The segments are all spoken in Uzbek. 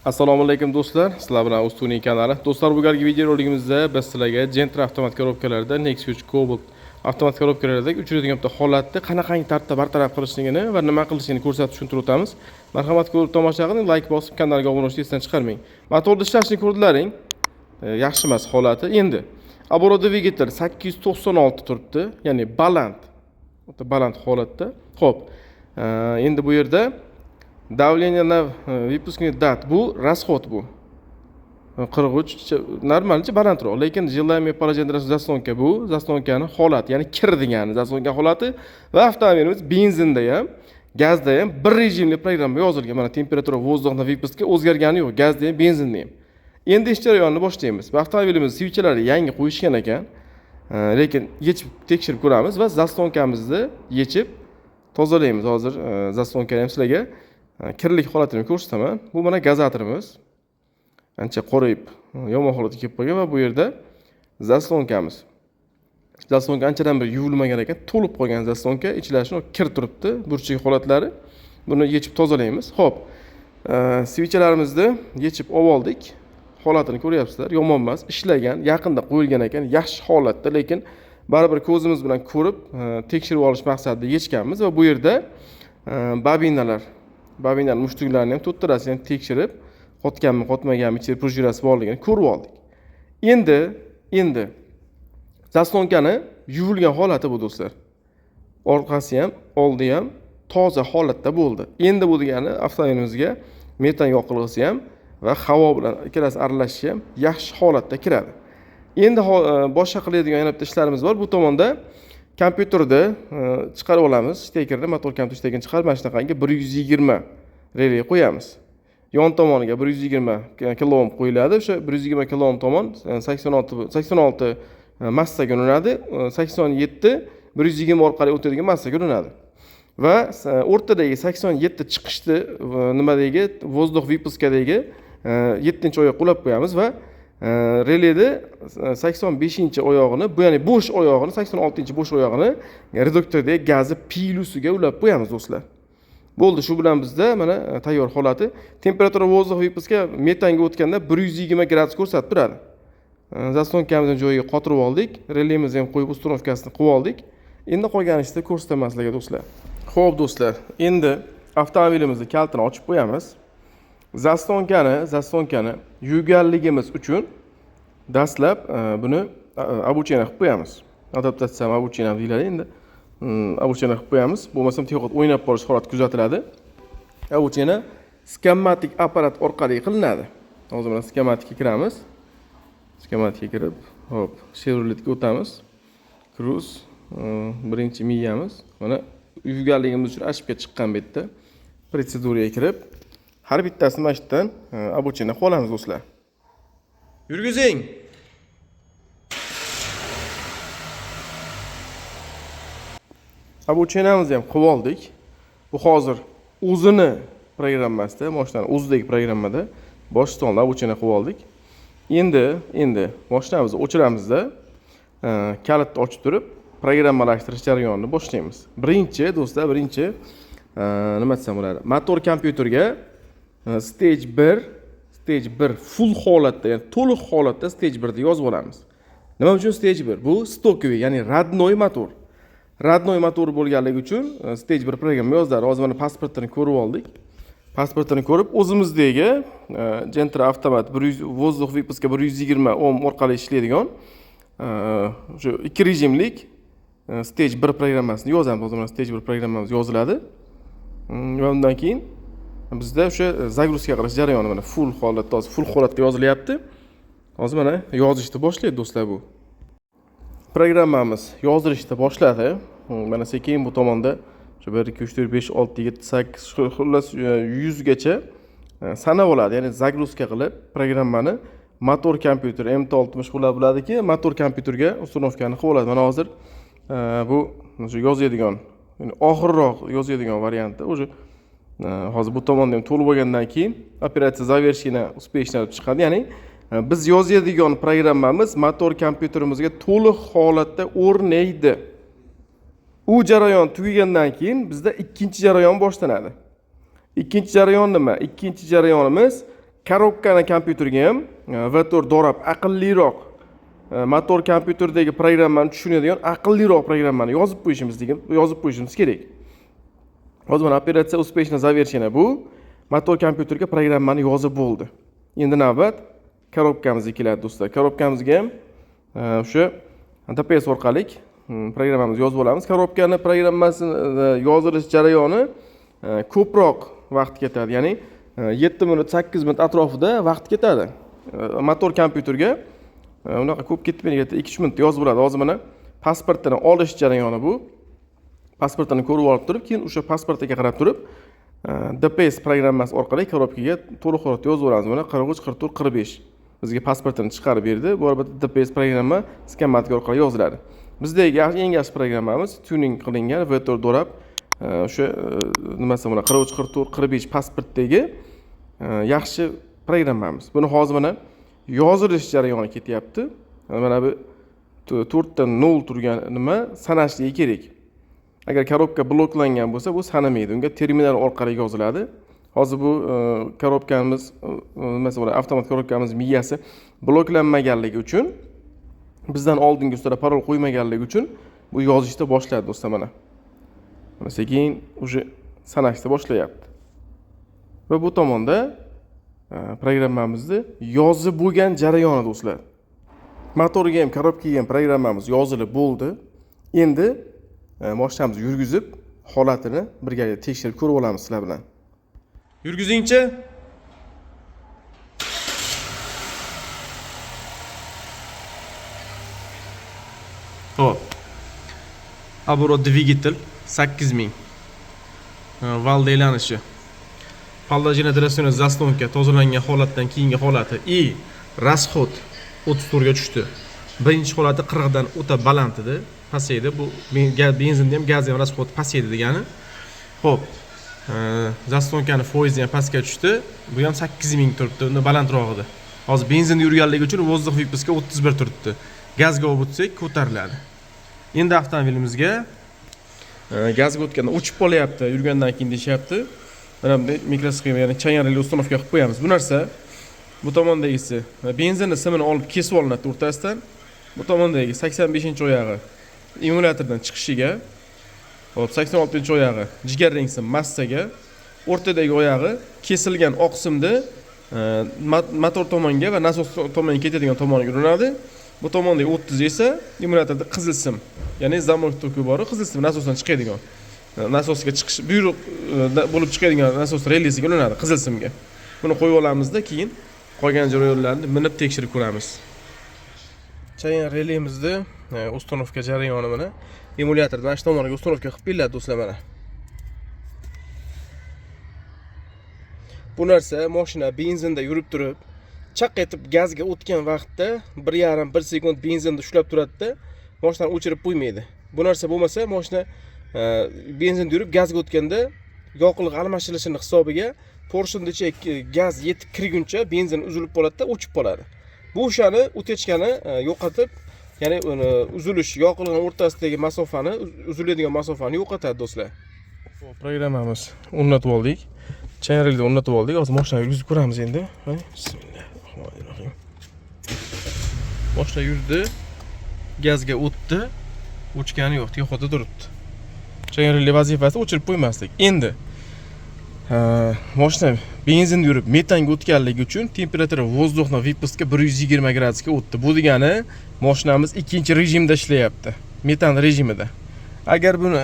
Assalomu alaykum do'stlar. Sizlar bilan Ustuniy kanali. Do'stlar, bugungi videorolikimizda biz sizlarga Gentra avtomat korobkalarida Nexus Cobalt avtomat korobkalaridagi uchiradigan bitta holatni qanaqangi tartibda bartaraf qilishligini va nima qilishligini ko'rsatib tushuntirib o'tamiz. Marhamat ko'rib tomosha qiling, like bosib kanalga obuna bo'lishni esdan chiqarmang. Motorni ishlashini ko'rdilaring. Yaxshi emas holati. Endi оборот dvigatel 896 turibdi, ya'ni baland. O'ta baland holatda. Xo'p. Endi bu yerda давление на выпускной дат bu расход bu 43 normalcha balandroq, lekin желаемый положение zaslonka bu zaslonkani holati, ya'ni kir degani zaslonka holati va avtomobilimiz benzinda ham, gazda ham bir rejimli programma yozilgan. Mana temperatura воздухni выпуска o'zgargani yo'q, gazda ham, benzinda ham. Endi ish jarayonini boshlaymiz. Bu avtomobilimiz svitchlari yangi qo'yishgan ekan, lekin yechib tekshirib ko'ramiz va zaslonkamizni yechib tozalaymiz. Hozir zaslonkani ham sizlarga kirlik holatini ko'rsataman. Bu mana gazatorimiz. Ancha qorayib, yomon holatga kelib qolgan va bu yerda zaslonkamiz. Zaslonka anchadan bir yuvilmagan ekan, to'lib qolgan zaslonka, ichlari kir turibdi, burchak holatlari. Buni yechib tozalaymiz. Xo'p, svitchlarimizni yechib oldik. Holatini ko'ryapsizlar, yomon emas, ishlagan, yaqinda qo'yilgan ekan, yaxshi holatda, lekin baribir ko'zimiz bilan ko'rib, tekshirib olish maqsadida yechganmiz va bu yerda bobinalar mushtuklarini ham to'ttirasini ham tekshirib, qotganmi, qotmaganmi, ichida prujurasi borligini ko'rib oldik. Endi zaslonkani yuvilgan holati bu do'stlar. Orqasi ham, oldi ham toza holatda bo'ldi. Endi bu degani avtomobilimizga metan yoqilg'isi ham va havo bilan ikkalasi aralashishi ham yaxshi holatda kiradi. Endi boshqa qiladigan yana bitta ishlarimiz bor. Bu tomonda kompyuterda chiqarib olamiz. Stekerni, motor kompyuter stekini chiqarib, mana shunaqangi 120 relay qo'yamiz. Yon tomoniga 120 kiloohm qo'yiladi. O'sha 120 kiloohm tomon 86 massaga ulanadi. 87 120 orqali o'tadigan massaga ulanadi. Va o'rtadagi 87 chiqishni nimadagi воздух выпускadagi 7-oyoq qulab qo'yamiz va relayda 85-oyog'ini, bu ya'ni bo'sh oyog'ini, 86-bo'sh oyog'ini reduktordagi gazi pilusiga ulab qo'yamiz do'stlar. Bo'ldi, shu bilan bizda mana tayyor holati. Temperatura воздух выпуска metanga o'tganda 120 gradus ko'rsatib turadi. Zaslonkamizni joyiga qotirib oldik, relayimizni ham qo'yib ustunovkasini qilib oldik. Endi qolgan ishni ko'rsataman sizlarga do'stlar. Xo'p do'stlar, endi avtomobilimizni kalitini ochib qo'yamiz. Zaslonkani yuvganligimiz uchun dastlab buni обучение qilib qo'yamiz. Adaptatsiya обучение deyiladi endi. Обучение qilib qo'yamiz. Bo'lmasam texnik o'ynab qolish holati kuzatiladi. Обучение skematik apparat orqali qilinadi. Hozir mana skematikga kiramiz. Skematikga kirib, hop, Chevroletga o'tamiz. Cruise birinchi miyamiz. Mana yuvganligimiz uchun ashibga chiqqan bu yerda protseduraga kirib, har bittasini mana shundan обучение qilib olamiz do'stlar. Yurgizing. Обучениemizni ham qilib oldik. Bu hozir o'zini programmasida, mashinani o'zidagi programmada boshdan обучение qilib oldik. Endi mashinamizni o'chiramizda, kalitni ochib turib, programmalashtirish jarayonini boshlaymiz. Birinchi do'stlar, nima desam bo'ladi? Motor kompyuterga stage 1 full holatda, ya'ni to'liq holatda stage 1 ni yozib olamiz. Nima uchun stage 1? Bu stokoviy, ya'ni radnoy motor. Radnoy motor bo'lganligi uchun stage 1 programma yoziladi. Hozir mana pasportini ko'rib oldik. Pasportini ko'rib, o'zimizdagi Gentra avtomat воздух выпуска 120 ohm orqali ishlaydigan shu 2 rejimlik stage 1 programmasini yozamiz. Hozir mana stage 1 programmamiz yoziladi. Va undan keyin bizda o'sha загрузка qilish jarayoni mana full holatda yozilyapti. Hozir mana yozishni boshlaydi do'stlar bu. Programmamiz yozilishni boshladi. Mana sekin bu tomonda shu 1 2 3 4 5 6 7 8 xullas 100 gacha sanab oladi. Ya'ni загрузка qilib programmani motor kompyuter M60 qilib bo'ladiki, motor kompyuterga ustunovkani qilib oladi. Mana hozir bu shu yozadigan, ya'ni oxirroq yozadigan variantda o'sha hozir bu tomonda ham to'lib bo'lgandan keyin operatsiya завершена успешно deb chiqadi. Ya'ni biz yozadigan programmamiz motor kompyuterimizga to'liq holatda o'rnaydi. U jarayon tugagandan keyin bizda ikkinchi jarayon boshlanadi. Ikkinchi jarayon nima? Ikkinchi jarayonimiz Korobkani kompyuterga ham V4 dorab aqlliroq motor kompyuterdagi programmani tushunadigan aqlliroq programmani yozib qo'yishimiz kerak. Hozir mana operatsiya успешно завершена. Bu motor kompyuterga programmani yozib bo'ldi. Endi navbat korobkamizga keladi do'stlar. Korobkamizga ham o'sha DPS orqali programmamizni yozib olamiz. Korobkani programmasini yozilish jarayoni ko'proq vaqt ketadi. Ya'ni 7 minut, 8 minut atrofida vaqt ketadi. Motor kompyuterga unaqa ko'p ketmaydi, 2-3 minutda yozib bo'ladi. Hozir mana pasportini olish jarayoni bu. Pasportini ko'rib olib turib, keyin o'sha pasportiga qarab turib, DPS programmasi orqali korobkaga to'liq holatda yozib olamiz. Mana 43, 44, 45 bizga pasportini chiqarib berdi. Bu albatta DPS programma skanmatik orqali yoziladi. Bizdagi eng yaxshi programmamiz tuning qilingan V4 dorab o'sha nimasi mana 43, 44, 45 pasportdagi yaxshi programmamiz. Buni hozir mana yozilish jarayoni ketyapti. Mana bu 4 dan 0 turgan nima sanashligi kerak. Agar korobka bloklangan bo'lsa, bu sanamaydi. Unga terminal orqali yoziladi. Hozir bu korobkamiz, masalan, avtomat korobkamiz miyasi bloklanmaganligi uchun, bizdan oldingi ustada parol qo'ymaganligi uchun bu yozishda boshladi do'stlar mana. Mana sekin o'sha sanashni boshlayapti. Va bu tomonda programmamizni yozib bo'lgan jarayoni do'stlar. Motorga ham, korobkaga ham programmamiz yozilib bo'ldi. Endi mashinamizni yurgizib, holatini birgalikda tekshirib ko'rib olamiz sizlar bilan. Yurgizingchi. Hop. Оборот двигатель 8000. Valda aylanishi. Paldajen adresyoni zaslonka tozalangan holatdan keyingi holati и расход 34 ga tushdi. Birinchi holati 40 dan o'ta baland edi. Pasaydi. Bu benzinda ham gaz ham расход pasaydi degani. Xo'p. Zaslonkani foizi ham pastga tushdi. Bu ham 8000 turibdi, undan balandroq edi. Hozir benzinda yurganligi uchun воздух выпуска 31 turibdi. Gazga olib o'tsak ko'tariladi. Endi avtomobilimizga gazga o'tganda o'chib qolyapti, yurgandan keyin deyapti. Mana bunday mikrosxema, ya'ni chayonli uстановка qilib qo'yamiz. Bu narsa bu tomondagisi benzinni simini olib kesib olinadi o'rtasidan. Bu tomondagi 85-oyog'i emulyatordan chiqishiga, hop 86-oyog'i jigar rang sim massaga, o'rtadagi oyog'i kesilgan oq simni motor tomonga va nasos tomonga ketadigan tomonga urinadi. Bu tomondagi 30 esa emulyatorda qizil sim, ya'ni zamok toki bor, qizil sim nasosdan chiqadigan. Nasosga chiqish buyruq bo'lib chiqadigan nasos relisiga urinadi qizil simga. Buni qo'yib olamizda, keyin qolgan jarayonlarni minib tekshirib ko'ramiz. Chayon relimizni uстановка jarayoni mana emulyatordan mana shu tomoniga uстановка qilib beriladi do'stlar mana. Bu narsa mashina benzinda yurib turib, chaq etib gazga o'tgan vaqtda 1,5 sekund benzinda ushlab turadi-da, mashinani o'chirib qo'ymaydi. Bu narsa bo'lmasa, mashina benzinda yurib gazga o'tganda yoqilg'i almashinishini hisobiga porshongacha gaz yetib kirguncha benzin uzilib qoladi-da, o'chib qoladi. Bu o'shani o'techkani yo'qotib, ya'ni uzilish yoqilg'i o'rtasidagi masofani, uziladigan masofani yo'qotadi do'stlar. Programmamiz o'rnatib oldik. Chaynarlikni o'rnatib oldik. Hozir mashinani yurgizib ko'ramiz endi. Bismillahirrohmanirrohim. Mashina yurdi. Gazga o'tdi. O'chgani yo'q, tiyokda turibdi. Chaynarlik vazifasi o'chirib qo'ymaslik. Endi mashina benzinda yurib metanga o'tganligi uchun temperatura воздухning выпуска 120 gradusga o'tdi. Bu degani mashinamiz ikkinchi rejimda ishlayapti. Metan rejimida. Agar buni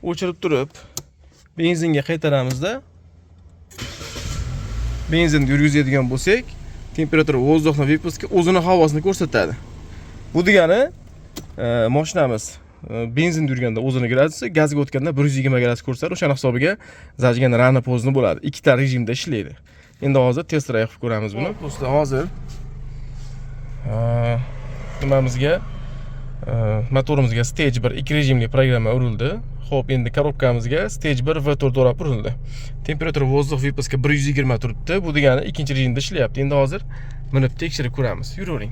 o'chirib turib benzinga qaytaramizda, benzinni yurgizadigan bo'lsak, temperatura воздухning выпуска o'zini havosini ko'rsatadi. Bu degani mashinamiz benzinda yurganda o'zini gradusi, gazga o'tganda 120 gradus ko'rsatadi. O'sha hisobiga zajgan rana pozni bo'ladi. Ikkita rejimda ishlaydi. Endi hozir test drive qilib ko'ramiz buni. Do'stlar, hozir nimamizga motorimizga stage 1 2 rejimli programma urildi. Xo'p, endi korobkamizga stage 1 V4 dorab urildi. Temperatura воздух выпуска 120 turibdi. Bu degani ikkinchi rejimda ishlayapti. Endi hozir minib tekshirib ko'ramiz. Yuravering.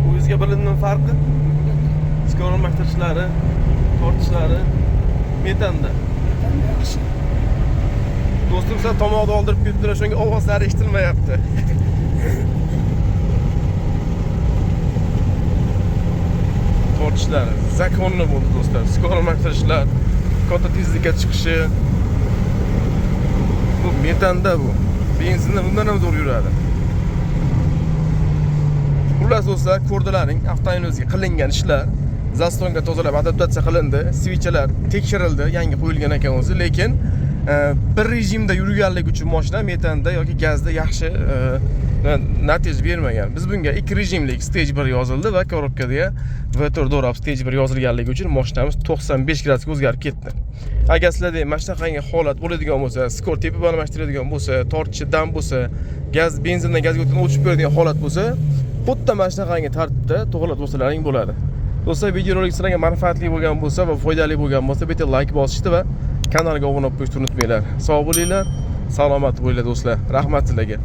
O'zingizga bilinib farqi? Skor almashtirishlari, tortishlari metanda. Yaxshi. Do'stim sen tomoqni oldirib ketdilar, shunga ovozlari eshitilmayapti. Tortishlari zakonni bo'ldi do'stlar. Skor almashtirishlar, katta tezlikka chiqishi. Bu metanda bu. Benzinda bundan ham zo'r yuradi. Xullas do'stlar, ko'rdilaring, avtomobilingizga qilingan ishlar, zastonga tozalab adaptatsiya qilindi, svichalar tekshirildi, yangi qo'yilgan ekan o'zi, lekin bir rejimda yurganligi uchun mashina metanda yoki gazda yaxshi natija bermagan. Biz bunga ikki rejimlik stage 1 yozildi va korobkada V4 Dorab stage 1 yozilganligi uchun mashinamiz 95 gradusga o'zgarib ketdi. Agar sizlarda mana shunaqangi holat bo'ladigan bo'lsa, skor tepib almashtiradigan bo'lsa, tortishdan bo'lsa, gaz benzindan gazga o'tib o'chib beradigan holat bo'lsa, xuddi mana shunaqangi tartibda to'g'rilab bo'lsalaring bo'ladi. Do'stlar, videorolik sizlarga manfaatli bo'lgan bo'lsa va foydali bo'lgan bo'lsa, bitta like bosishni va kanalga obuna bo'lishni unutmanglar. Sog' bo'linglar, salomat bo'linglar do'stlar. Rahmat sizlarga.